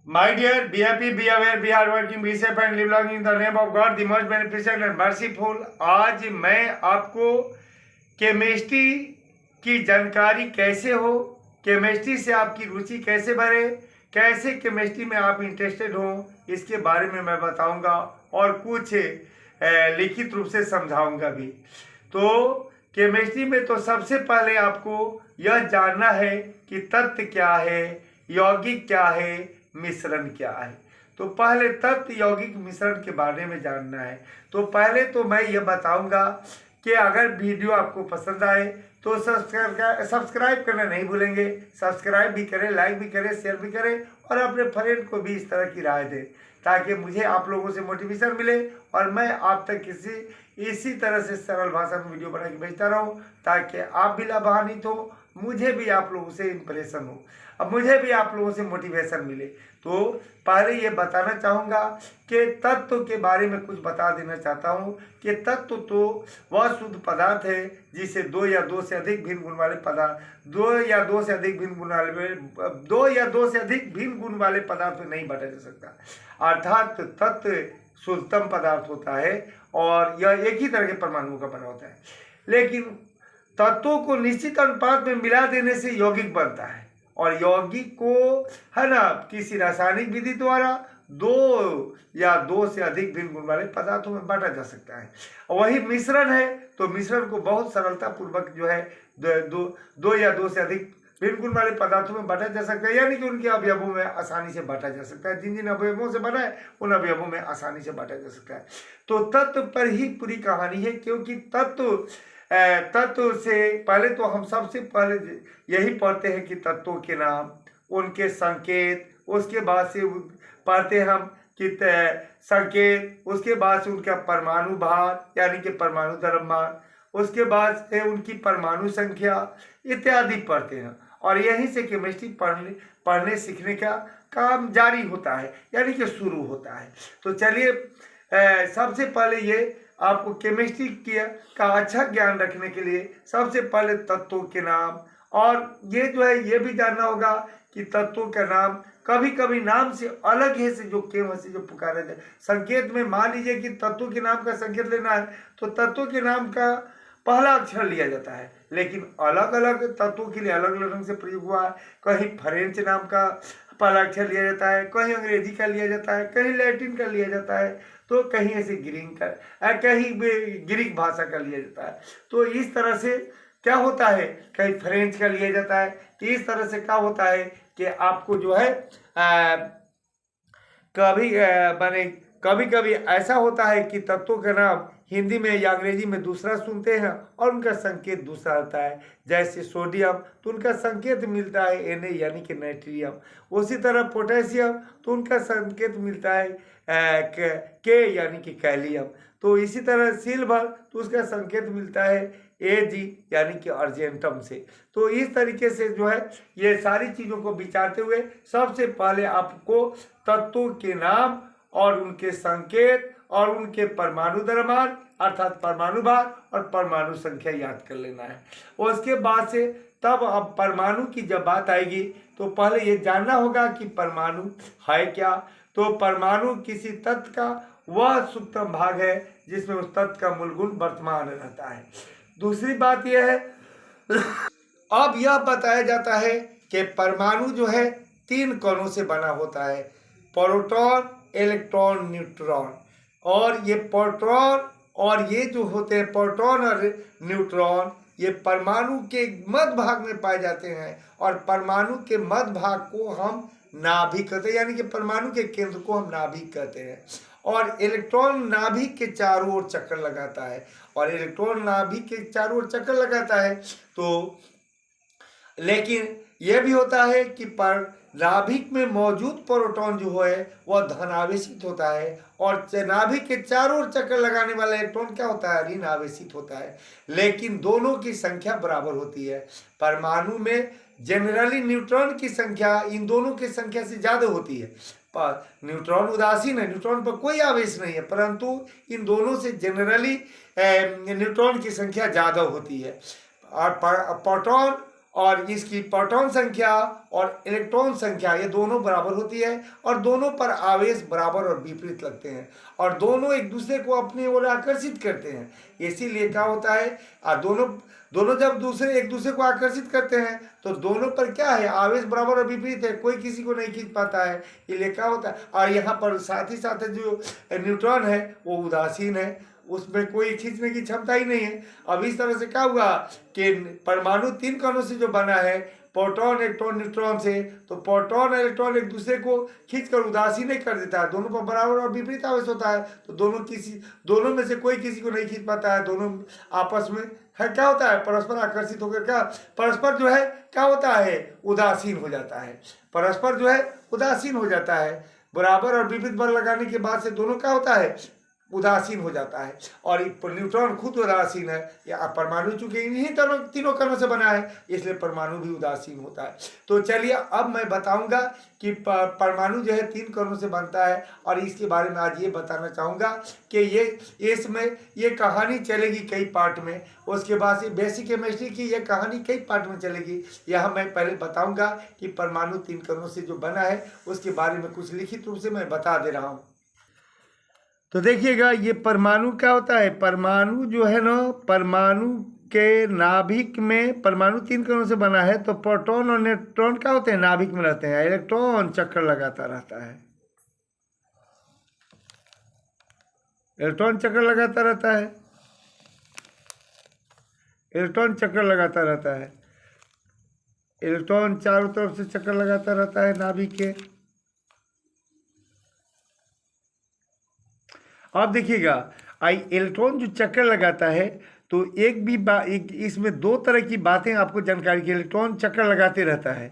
My dear, be happy, be aware, be hardworking, be safe and live long in the name of God, the most beneficent and merciful। आज मैं आपको chemistry की जानकारी कैसे हो, chemistry से आपकी रुचि कैसे बढ़े, कैसे केमिस्ट्री में आप इंटरेस्टेड हो, इसके बारे में मैं बताऊंगा और कुछ लिखित रूप से समझाऊंगा भी। तो केमिस्ट्री में तो सबसे पहले आपको यह जानना है कि तत्व क्या है, यौगिक क्या है, मिश्रण क्या है। तो पहले तत्व यौगिक मिश्रण के बारे में जानना है। तो पहले तो मैं ये बताऊंगा कि अगर वीडियो आपको पसंद आए तो सब्सक्राइब करना नहीं भूलेंगे। सब्सक्राइब भी करें, लाइक भी करें, शेयर भी करें और अपने फ्रेंड को भी इस तरह की राय दें ताकि मुझे आप लोगों से मोटिवेशन मिले और मैं आप तक इसी तरह से सरल भाषा में वीडियो बना के भेजता रहूँ ताकि आप भी लाभान्वित हो, मुझे भी आप लोगों से इंप्रेशन हो, अब मुझे भी आप लोगों से मोटिवेशन मिले। तो पहले ये बताना चाहूँगा कि तत्व के बारे में कुछ बता देना चाहता हूँ कि तत्व तो वह शुद्ध पदार्थ है जिसे दो या दो से अधिक भिन्न गुण वाले पदार्थ दो या दो से अधिक भिन्न गुण वाले पदार्थ में नहीं बांटा जा सकता। अर्थात तत्व शुद्धतम पदार्थ होता है और यह एक ही तरह के परमाणुओं का बना होता है, लेकिन तत्वों को निश्चित अनुपात में मिला देने से यौगिक बनता है और यौगिक को है ना किसी रासायनिक विधि द्वारा दो या दो से अधिक भिन्न गुण वाले पदार्थों में बांटा जा सकता है। वही मिश्रण है तो मिश्रण को बहुत सरलता पूर्वक जो है दो या दो से अधिक भिन्न गुण वाले पदार्थों में बांटा जा सकता है, यानी कि उनके अवयवों में आसानी से बांटा जा सकता है। जिन जिन अवयवों से बना है उन अवयवों में आसानी से बांटा जा सकता है। तो तत्व पर ही पूरी कहानी है, क्योंकि तत्व से पहले तो हम सबसे पहले यही पढ़ते हैं कि तत्वों के नाम, उनके संकेत, उसके बाद से पढ़ते हम कि संकेत, उसके बाद से उनका परमाणु भार यानी कि परमाणु द्रव्यमान, उसके बाद से उनकी परमाणु संख्या इत्यादि पढ़ते हैं और यहीं से केमिस्ट्री पढ़ने सीखने का काम जारी होता है, यानी कि शुरू होता है। तो चलिए सबसे पहले ये आपको केमिस्ट्री का अच्छा ज्ञान रखने के लिए सबसे पहले तत्वों के नाम, और ये जो है ये भी जानना होगा कि तत्वों का नाम कभी कभी नाम से अलग है से जो केम से जो पुकारा जाए। संकेत में मान लीजिए कि तत्वों के नाम का संकेत लेना है तो तत्वों के नाम का पहला अक्षर लिया जाता है, लेकिन अलग अलग तत्वों के लिए अलग अलग ढंग से प्रयोग हुआ है। कहीं फ्रेंच नाम का पहला अक्षर लिया जाता है, कहीं अंग्रेजी का लिया जाता है, कहीं लैटिन का लिया जाता है, तो कहीं ऐसे कहीं ग्रीक भाषा का लिया जाता है। तो इस तरह से क्या होता है, कहीं फ्रेंच का लिया जाता है। तो इस तरह से क्या होता है कि आपको जो है कभी कभी ऐसा होता है कि तत्वों का नाम हिंदी में या अंग्रेजी में दूसरा सुनते हैं और उनका संकेत दूसरा होता है। जैसे सोडियम तो उनका संकेत मिलता है Na यानी कि नाइट्रियम, उसी तरह पोटेशियम तो उनका संकेत मिलता है के यानी कि कैलियम। तो इसी तरह सिल्वर तो उसका संकेत मिलता है Ag यानी कि अर्जेंटम से। तो इस तरीके से जो है ये सारी चीज़ों को विचारते हुए सबसे पहले आपको तत्वों के नाम और उनके संकेत और उनके परमाणु द्रव्यमान अर्थात परमाणु भार और परमाणु संख्या याद कर लेना है। और उसके बाद से तब अब परमाणु की जब बात आएगी तो पहले ये जानना होगा कि परमाणु है क्या। तो परमाणु किसी तत्व का वह सूक्ष्म भाग है जिसमें उस तत्व का मूल गुण वर्तमान रहता है। दूसरी बात यह है अब यह बताया जाता है कि परमाणु जो है 3 कणों से बना होता है, प्रोटॉन, इलेक्ट्रॉन, न्यूट्रॉन। और ये प्रोटॉन और ये जो होते हैं प्रोटॉन और न्यूट्रॉन ये परमाणु के मध्य भाग में पाए जाते हैं और परमाणु के मध्य भाग को हम नाभिक कहते हैं, यानी कि परमाणु के केंद्र को हम नाभिक कहते हैं। और इलेक्ट्रॉन नाभिक के चारों ओर चक्कर लगाता है और इलेक्ट्रॉन नाभिक के चारों ओर चक्कर लगाता है। तो लेकिन यह भी होता है कि नाभिक में मौजूद प्रोटॉन जो है वह धनावेशित होता है और नाभिक के चारों ओर चक्कर लगाने वाला इलेक्ट्रॉन क्या होता है, ऋण आवेशित होता है। लेकिन दोनों की संख्या बराबर होती है। परमाणु में जनरली न्यूट्रॉन की संख्या इन दोनों की संख्या से ज़्यादा होती है। न्यूट्रॉन उदासीन है, न्यूट्रॉन पर कोई आवेश नहीं है, परंतु इन दोनों से जनरली न्यूट्रॉन की संख्या ज़्यादा होती है। और प्रोटॉन और इसकी प्रोटॉन संख्या और इलेक्ट्रॉन संख्या ये दोनों बराबर होती है और दोनों पर आवेश बराबर और विपरीत लगते हैं और दोनों एक दूसरे को अपनी ओर आकर्षित करते हैं। इसीलिए क्या होता है, दोनों दोनों जब एक दूसरे को आकर्षित करते हैं तो दोनों पर क्या है, आवेश बराबर और विपरीत है, कोई किसी को नहीं खींच पाता है। इसलिए क्या होता है, और यहाँ पर साथ ही साथ जो न्यूट्रॉन है वो उदासीन है, उसमें कोई खींचने की क्षमता ही नहीं है। अब इस तरह से क्या हुआ कि परमाणु 3 कणों से जो बना है, प्रोटॉन इलेक्ट्रॉन न्यूट्रॉन से, तो प्रोटॉन इलेक्ट्रॉन एक दूसरे को खींचकर उदासीन नहीं कर देता है, दोनों पर बराबर और विपरीत आवेश होता है, तो दोनों में से कोई किसी को नहीं खींच पाता है, दोनों आपस में है क्या होता है, परस्पर आकर्षित होकर क्या परस्पर जो है क्या होता है, उदासीन हो जाता है, परस्पर जो है उदासीन हो जाता है। बराबर और विपरीत बल लगाने के बाद से दोनों क्या होता है, उदासीन हो जाता है। और न्यूट्रॉन खुद उदासीन है, या परमाणु चूंकि इन्हीं तीनों कणों से बना है इसलिए परमाणु भी उदासीन होता है। तो चलिए अब मैं बताऊंगा कि परमाणु जो है 3 कणों से बनता है और इसके बारे में आज ये बताना चाहूँगा कि इसमें ये कहानी चलेगी कई पार्ट में, उसके बाद से बेसिक केमिस्ट्री की ये कहानी कई पार्ट में चलेगी। यहाँ मैं पहले बताऊँगा कि परमाणु 3 कणों से जो बना है उसके बारे में कुछ लिखित रूप से मैं बता दे रहा हूँ। तो देखिएगा ये परमाणु क्या होता है, परमाणु जो है ना, परमाणु के नाभिक में परमाणु 3 कणों से बना है, तो प्रोटॉन और न्यूट्रॉन क्या होते हैं, नाभिक में रहते हैं, इलेक्ट्रॉन चक्कर लगाता रहता है, इलेक्ट्रॉन चक्कर लगाता रहता है, इलेक्ट्रॉन चक्कर लगाता रहता है, इलेक्ट्रॉन चारों तरफ से चक्कर लगाता रहता है नाभिक के। अब देखिएगा इलेक्ट्रॉन जो चक्कर लगाता है तो इसमें 2 तरह की बातें आपको जानकारी की। इलेक्ट्रॉन चक्कर लगाते रहता है,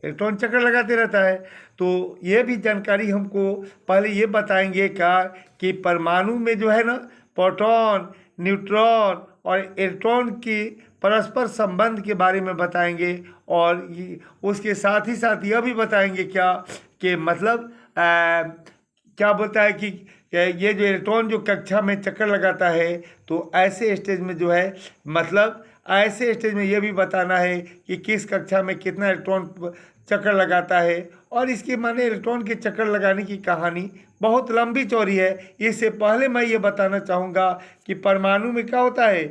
इलेक्ट्रॉन चक्कर लगाते रहता है, तो ये भी जानकारी हमको पहले ये बताएंगे कि परमाणु में जो है ना प्रोटॉन न्यूट्रॉन और इलेक्ट्रॉन की परस्पर संबंध के बारे में बताएंगे और उसके साथ ही साथ यह भी बताएंगे कि मतलब क्या बोलता है कि ये जो इलेक्ट्रॉन जो कक्षा में चक्कर लगाता है तो ऐसे स्टेज में जो है, मतलब ऐसे स्टेज में ये भी बताना है कि किस कक्षा में कितना इलेक्ट्रॉन चक्कर लगाता है। और इसके माने इलेक्ट्रॉन के चक्कर लगाने की कहानी बहुत लंबी चौड़ी है। इससे पहले मैं ये बताना चाहूँगा कि परमाणु में क्या होता है,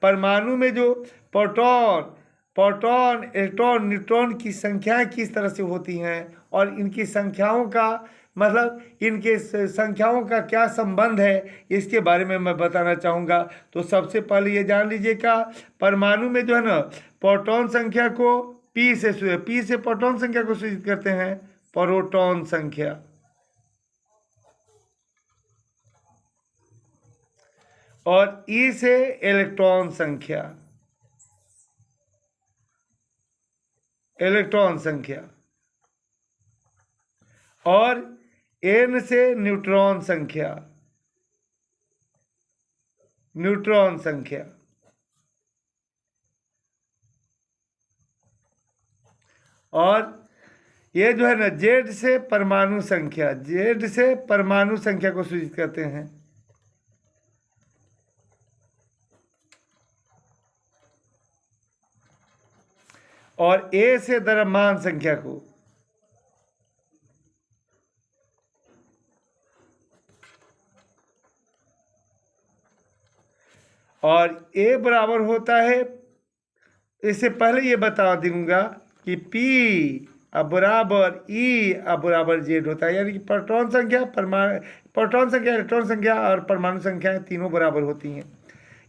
परमाणु में जो प्रोटॉन इलेक्ट्रॉन न्यूट्रॉन की संख्याएँ किस तरह से होती हैं और इनकी संख्याओं का मतलब इनके संख्याओं का क्या संबंध है, इसके बारे में मैं बताना चाहूँगा। तो सबसे पहले ये जान लीजिएगा, परमाणु में जो है ना प्रोटॉन संख्या को P से प्रोटॉन संख्या को सूचित करते हैं, प्रोटॉन संख्या, और E से इलेक्ट्रॉन संख्या, इलेक्ट्रॉन संख्या, और N से न्यूट्रॉन संख्या, न्यूट्रॉन संख्या, और ये जो है ना Z से परमाणु संख्या, Z से परमाणु संख्या को सूचित करते हैं, और A से द्रव्यमान संख्या को, और A बराबर होता है, इससे पहले ये बता दूंगा कि P बराबर E बराबर Z होता है, यानी कि प्रोटॉन संख्या इलेक्ट्रॉन संख्या और परमाणु संख्या तीनों बराबर होती हैं।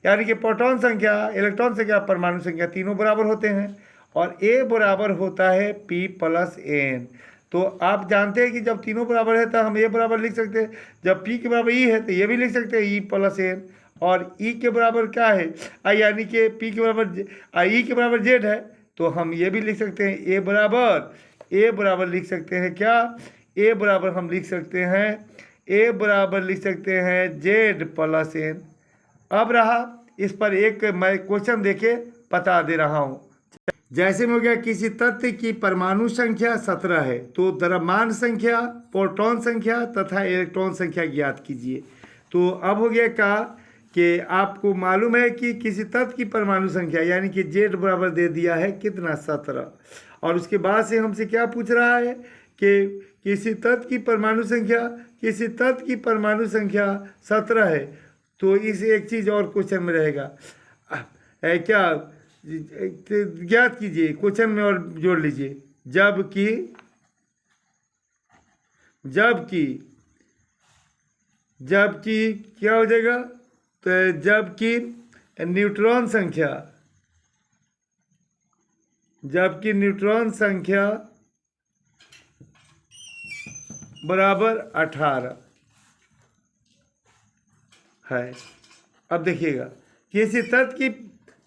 यानी कि प्रोटॉन संख्या इलेक्ट्रॉन संख्या परमाणु संख्या तीनों बराबर होते हैं, और A बराबर होता है P + N। तो आप जानते हैं कि जब तीनों बराबर है तो हम A बराबर लिख सकते हैं, जब P के बराबर E है तो ये भी लिख सकते हैं E + N, और E के बराबर क्या है, यानी कि P के बराबर E के बराबर Z है तो हम ये भी लिख सकते हैं A बराबर लिख सकते हैं क्या, A बराबर हम लिख सकते हैं, A बराबर लिख सकते हैं Z + N। अब रहा इस पर एक मैं क्वेश्चन देके बता दे रहा हूँ। जैसे में हो गया, किसी तत्व की परमाणु संख्या 17 है तो द्रव्यमान संख्या, प्रोटॉन संख्या तथा इलेक्ट्रॉन संख्या ज्ञात कीजिए। तो अब हो गया कि आपको मालूम है कि किसी तत्व की परमाणु संख्या यानी कि Z बराबर दे दिया है कितना 17, और उसके बाद से हमसे क्या पूछ रहा है कि किसी तत्व की परमाणु संख्या 17 है। तो इस एक चीज़ और क्वेश्चन में रहेगा, क्या ज्ञात कीजिए, क्वेश्चन में और जोड़ लीजिए, जबकि क्या हो जाएगा, तो जबकि न्यूट्रॉन संख्या बराबर 18 है। अब देखिएगा, किसी तत्व की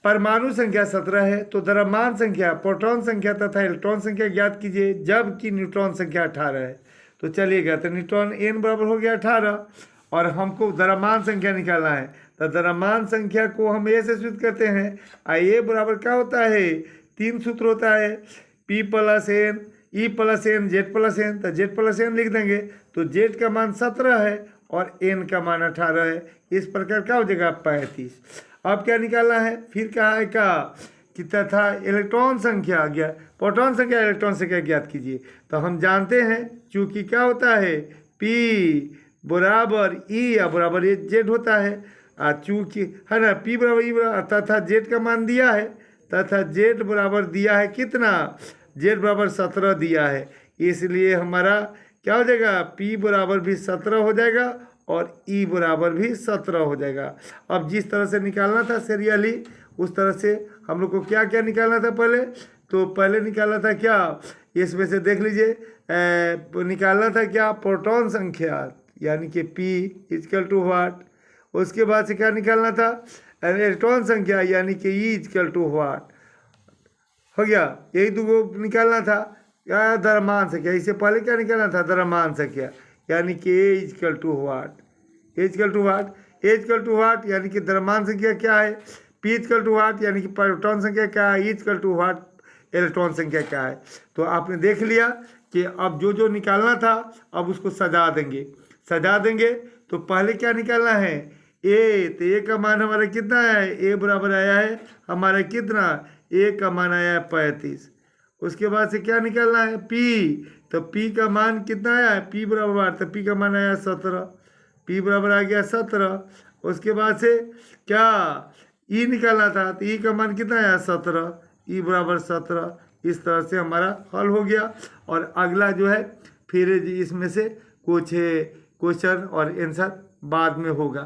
परमाणु संख्या 17 है तो द्रव्यमान संख्या, प्रोटॉन संख्या तथा इलेक्ट्रॉन संख्या ज्ञात कीजिए, जबकि न्यूट्रॉन संख्या 18 है। तो चलिएगा, तो न्यूट्रॉन n बराबर हो गया 18 और हमको द्रव्यमान संख्या निकालना है। तो द्रव्यमान संख्या को हम ए से सूचित करते हैं। ए बराबर क्या होता है, 3 सूत्र होता है, P + N, E + N, Z + N। तो Z + N लिख देंगे तो Z का मान 17 है और N का मान 18 है। इस प्रकार क्या हो जाएगा 35। अब क्या निकालना है, फिर कहा है कि तथा इलेक्ट्रॉन संख्या प्रोटॉन संख्या इलेक्ट्रॉन संख्या ज्ञात कीजिए। तो हम जानते हैं चूंकि क्या होता है, P बराबर E या बराबर Z होता है, चूंकि है ना, P बराबर E बराबर तथा Z का मान दिया है, तथा Z बराबर दिया है कितना, Z बराबर 17 दिया है। इसलिए हमारा क्या हो जाएगा, P बराबर भी 17 हो जाएगा और E बराबर भी 17 हो जाएगा। अब जिस तरह से निकालना था सीरियली, उस तरह से हम लोग को क्या क्या निकालना था पहले निकालना था क्या, इसमें से देख लीजिए, निकालना था क्या, प्रोटॉन संख्या यानी कि P = व्हाट। उसके बाद से क्या निकालना था, इलेक्ट्रॉन संख्या यानी कि E = व्हाट। हो गया, यही दो निकालना था। क्या, द्रव्यमान संख्या, इससे पहले क्या निकालना था, द्रव्यमान संख्या यानी कि A = व्हाट। यानी कि द्रव्यमान संख्या क्या है, P = व्हाट यानी कि प्रोटॉन संख्या क्या है, E = व्हाट, इलेक्ट्रॉन संख्या क्या है। तो आपने देख लिया कि अब जो निकालना था अब उसको सजा देंगे। तो पहले क्या निकालना है, A। तो A का मान हमारा कितना है, A बराबर आया है हमारा कितना, A का मान आया है 35। उसके बाद से क्या निकालना है, P। तो P का मान कितना आया है, P बराबर, तो P का मान आया 17, P बराबर आ गया 17। उसके बाद से क्या, E निकालना था, तो E का मान कितना आया 17, E बराबर 17। इस तरह से हमारा हल हो गया। और अगला जो है फिर इसमें से कुछ क्वेश्चन और आंसर बाद में होगा।